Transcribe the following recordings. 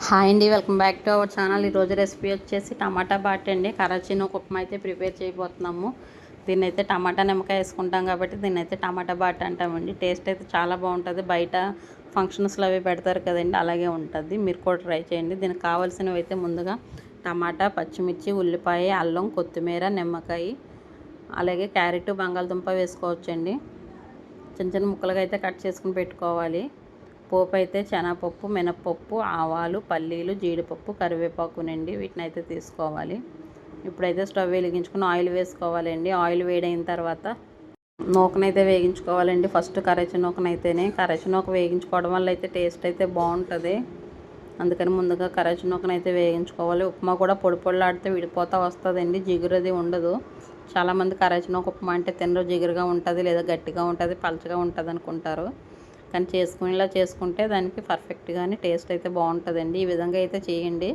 Hi అండి, welcome back to our channel. ఈరోజు recipe వచ్చేసి టమాటా బాట్ అండి. కరాచీనో ఉప్మా అయితే ప్రిపేర్ చేయబోతున్నాము. దీన్ని అయితే టమాటా నిమ్మకాయ వేసుకుంటాం కాబట్టి దీన్ని అయితే టమాటా బాట్ అంటామండి. టేస్ట్ అయితే చాలా బాగుంటుంది. బయట ఫంక్షన్స్లో అవి పెడతారు కదండి, అలాగే ఉంటుంది. మీరు కూడా ట్రై చేయండి. దీనికి కావాల్సినవి అయితే ముందుగా టమాటా, పచ్చిమిర్చి, ఉల్లిపాయ, అల్లం, కొత్తిమీర, నిమ్మకాయ, అలాగే క్యారెట్, బంగాళదుంప వేసుకోవచ్చండి. చిన్న చిన్న ముక్కలుగా అయితే కట్ చేసుకుని పెట్టుకోవాలి. పోపు అయితే శనగపప్పు, మినపప్పు, ఆవాలు, పల్లీలు, జీడిపప్పు, కరివేపాకునండి. వీటిని అయితే తీసుకోవాలి. ఇప్పుడైతే స్టవ్ వెలిగించుకుని ఆయిల్ వేసుకోవాలండి. ఆయిల్ వేడైన తర్వాత నూకనైతే వేగించుకోవాలండి. ఫస్ట్ కరైచి నూకనైతేనే కరైచి నూక వేగించుకోవడం వల్ల అయితే టేస్ట్ అయితే బాగుంటుంది. అందుకని ముందుగా కరైచి నూకనైతే వేగించుకోవాలి. ఉప్మా కూడా పొడి పొడిలాడితే విడిపోతూ వస్తుందండి, జిగురు అది ఉండదు. చాలామంది కరైచి నూక ఉప్మా అంటే తినరు, జిగురుగా ఉంటుంది లేదా గట్టిగా ఉంటుంది, పలచగా ఉంటుంది అనుకుంటారు. కానీ చేసుకునేలా చేసుకుంటే దానికి పర్ఫెక్ట్గానే టేస్ట్ అయితే బాగుంటుందండి. ఈ విధంగా అయితే చేయండి,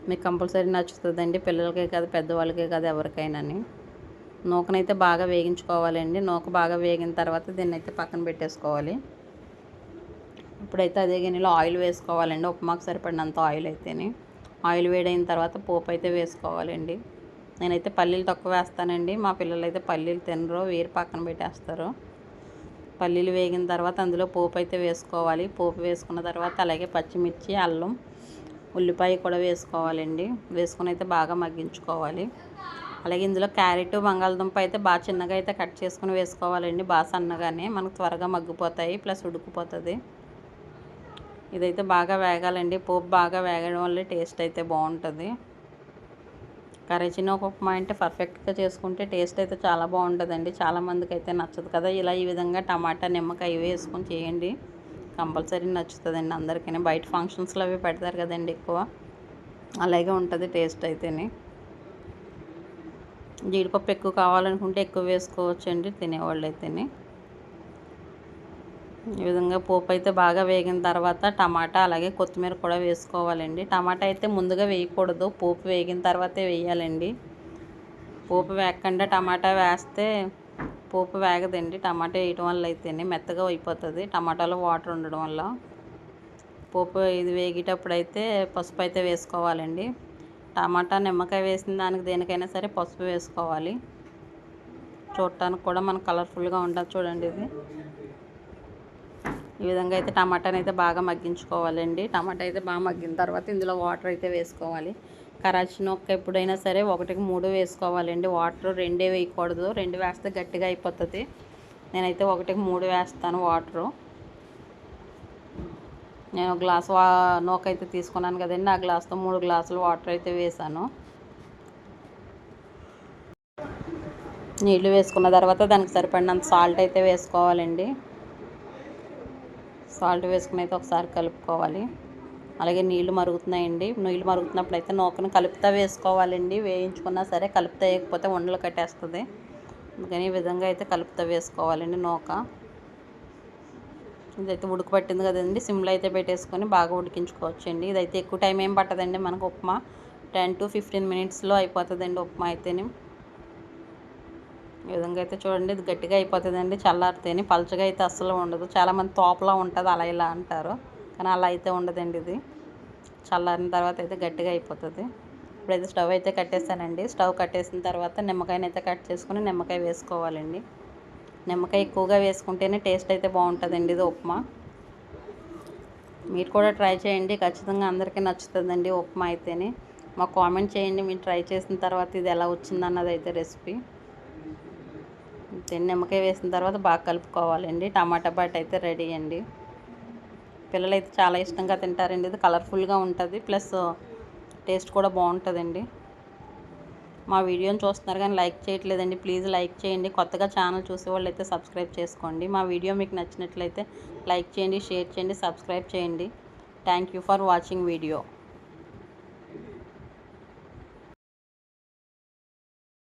మీకు కంపల్సరీ నచ్చుతుందండి. పిల్లలకే కాదు, పెద్దవాళ్ళకే కాదు, ఎవరికైనా. నూకనైతే బాగా వేగించుకోవాలండి. నూక బాగా వేగిన తర్వాత దీన్ని అయితే పక్కన పెట్టేసుకోవాలి. ఇప్పుడైతే అదే గిన్నెలో ఆయిల్ వేసుకోవాలండి. ఉప్మాకు సరిపడినంత ఆయిల్ అయితేనే. ఆయిల్ వేడైన తర్వాత పోపు అయితే వేసుకోవాలండి. నేనైతే పల్లీలు తక్కువ వేస్తానండి. మా పిల్లలు అయితే పల్లీలు తినరు, వేరు పక్కన పెట్టేస్తారు. పల్లీలు వేగిన తర్వాత అందులో పోపు అయితే వేసుకోవాలి. పోపు వేసుకున్న తర్వాత అలాగే పచ్చిమిర్చి, అల్లం, ఉల్లిపాయ కూడా వేసుకోవాలండి. వేసుకుని అయితే బాగా మగ్గించుకోవాలి. అలాగే ఇందులో క్యారెట్, బంగాళదుంప అయితే బాగా చిన్నగా అయితే కట్ చేసుకుని వేసుకోవాలండి. బాగా సన్నగానే, మనకు త్వరగా మగ్గిపోతాయి, ప్లస్ ఉడికిపోతుంది. ఇదైతే బాగా వేగాలండి. పోపు బాగా వేగడం వల్ల టేస్ట్ అయితే బాగుంటుంది. కరైచినో ఉప్మా అంటే పర్ఫెక్ట్గా చేసుకుంటే టేస్ట్ అయితే చాలా బాగుంటుందండి. చాలామందికి అయితే నచ్చదు కదా. ఇలా ఈ విధంగా టమాటా, నిమ్మకాయ వేసుకొని చేయండి, కంపల్సరీ నచ్చుతుందండి అందరికీ. బయట ఫంక్షన్స్లో అవి పెడతారు కదండి ఎక్కువ, అలాగే ఉంటుంది టేస్ట్ అయితేనే. జీడిపప్పు ఎక్కువ కావాలనుకుంటే ఎక్కువ వేసుకోవచ్చండి తినేవాళ్ళు అయితేనే. ఈ విధంగా పోపు అయితే బాగా వేగిన తర్వాత టమాటా అలాగే కొత్తిమీర కూడా వేసుకోవాలండి. టమాటా అయితే ముందుగా వేయకూడదు, పోపు వేగిన తర్వాతే వేయాలండి. పోపు వేగకుండా టమాటా వేస్తే పోపు వేగదండి. టమాటా వేయడం వల్ల అయితేనే మెత్తగా అయిపోతుంది, టమాటాలో వాటర్ ఉండడం వల్ల. పోపు ఇది వేగేటప్పుడు అయితే పసుపు అయితే వేసుకోవాలండి. టమాటా, నిమ్మకాయ వేసిన దానికి దేనికైనా సరే పసుపు వేసుకోవాలి. చూడటానికి కూడా మనకు కలర్ఫుల్గా ఉంటుంది చూడండి. ఇది ఈ విధంగా అయితే టమాటాని అయితే బాగా మగ్గించుకోవాలండి. టమాటా అయితే బాగా మగ్గిన తర్వాత ఇందులో వాటర్ అయితే వేసుకోవాలి. కరాచీ నూక ఎప్పుడైనా సరే 1కి 3 వేసుకోవాలండి. వాటర్ 2 వేయకూడదు, 2 వేస్తే గట్టిగా అయిపోతుంది. నేనైతే 1కి 3 వేస్తాను వాటరు. నేను గ్లాస్ నూక అయితే తీసుకున్నాను కదండి, ఆ గ్లాస్తో 3 గ్లాసులు వాటర్ అయితే వేసాను. నీళ్ళు వేసుకున్న తర్వాత దానికి సరిపడినంత సాల్ట్ అయితే వేసుకోవాలండి. సాల్ట్ వేసుకుని అయితే ఒకసారి కలుపుకోవాలి. అలాగే నీళ్లు మరుగుతున్నాయండి. నీళ్లు మరుగుతున్నప్పుడు అయితే నూకను కలుపుతా వేసుకోవాలండి. వేయించుకున్నా సరే కలుపుతా వేయకపోతే ఉండలు కట్టేస్తుంది. అందుకని ఈ విధంగా అయితే కలుపుతా వేసుకోవాలండి నూక. ఇదైతే ఉడకపట్టింది కదండి, సిమ్లో అయితే పెట్టేసుకొని బాగా ఉడికించుకోవచ్చండి. ఇదైతే ఎక్కువ టైం ఏం పట్టదండి మనకు. ఉప్మా 10 to 15 మినిట్స్లో అయిపోతుందండి ఉప్మా అయితేనే. ఈ విధంగా అయితే చూడండి, ఇది గట్టిగా అయిపోతుందండి చల్లారితేనే. పలచగా అయితే అస్సలు ఉండదు. చాలామంది తోపలా ఉంటుంది అలా ఇలా అంటారు, కానీ అలా అయితే ఉండదండి. ఇది చల్లారిన తర్వాత అయితే గట్టిగా అయిపోతుంది. ఇప్పుడైతే స్టవ్ అయితే కట్టేసానండి. స్టవ్ కట్టేసిన తర్వాత నిమ్మకాయని అయితే కట్ చేసుకుని నిమ్మకాయ వేసుకోవాలండి. నిమ్మకాయ ఎక్కువగా వేసుకుంటేనే టేస్ట్ అయితే బాగుంటుందండి ఇది ఉప్మా. మీరు కూడా ట్రై చేయండి, ఖచ్చితంగా అందరికీ నచ్చుతుందండి ఉప్మా అయితేనే. మాకు కామెంట్ చేయండి మీరు ట్రై చేసిన తర్వాత ఇది ఎలా వచ్చిందన్నది అయితే రెసిపీ. నిమ్మకాయ వేసిన తర్వాత బాగా కలుపుకోవాలండి. టమాటా బాట్ అయితే రెడీ అండి. పిల్లలు అయితే చాలా ఇష్టంగా తింటారండి. ఇది కలర్ఫుల్గా ఉంటుంది, ప్లస్ టేస్ట్ కూడా బాగుంటుందండి. మా వీడియోని చూస్తున్నారు కానీ లైక్ చేయట్లేదండి, ప్లీజ్ లైక్ చేయండి. కొత్తగా ఛానల్ చూసే వాళ్ళు అయితే సబ్స్క్రైబ్ చేసుకోండి. మా వీడియో మీకు నచ్చినట్లయితే లైక్ చేయండి, షేర్ చేయండి, సబ్స్క్రైబ్ చేయండి. Thank you for watching video.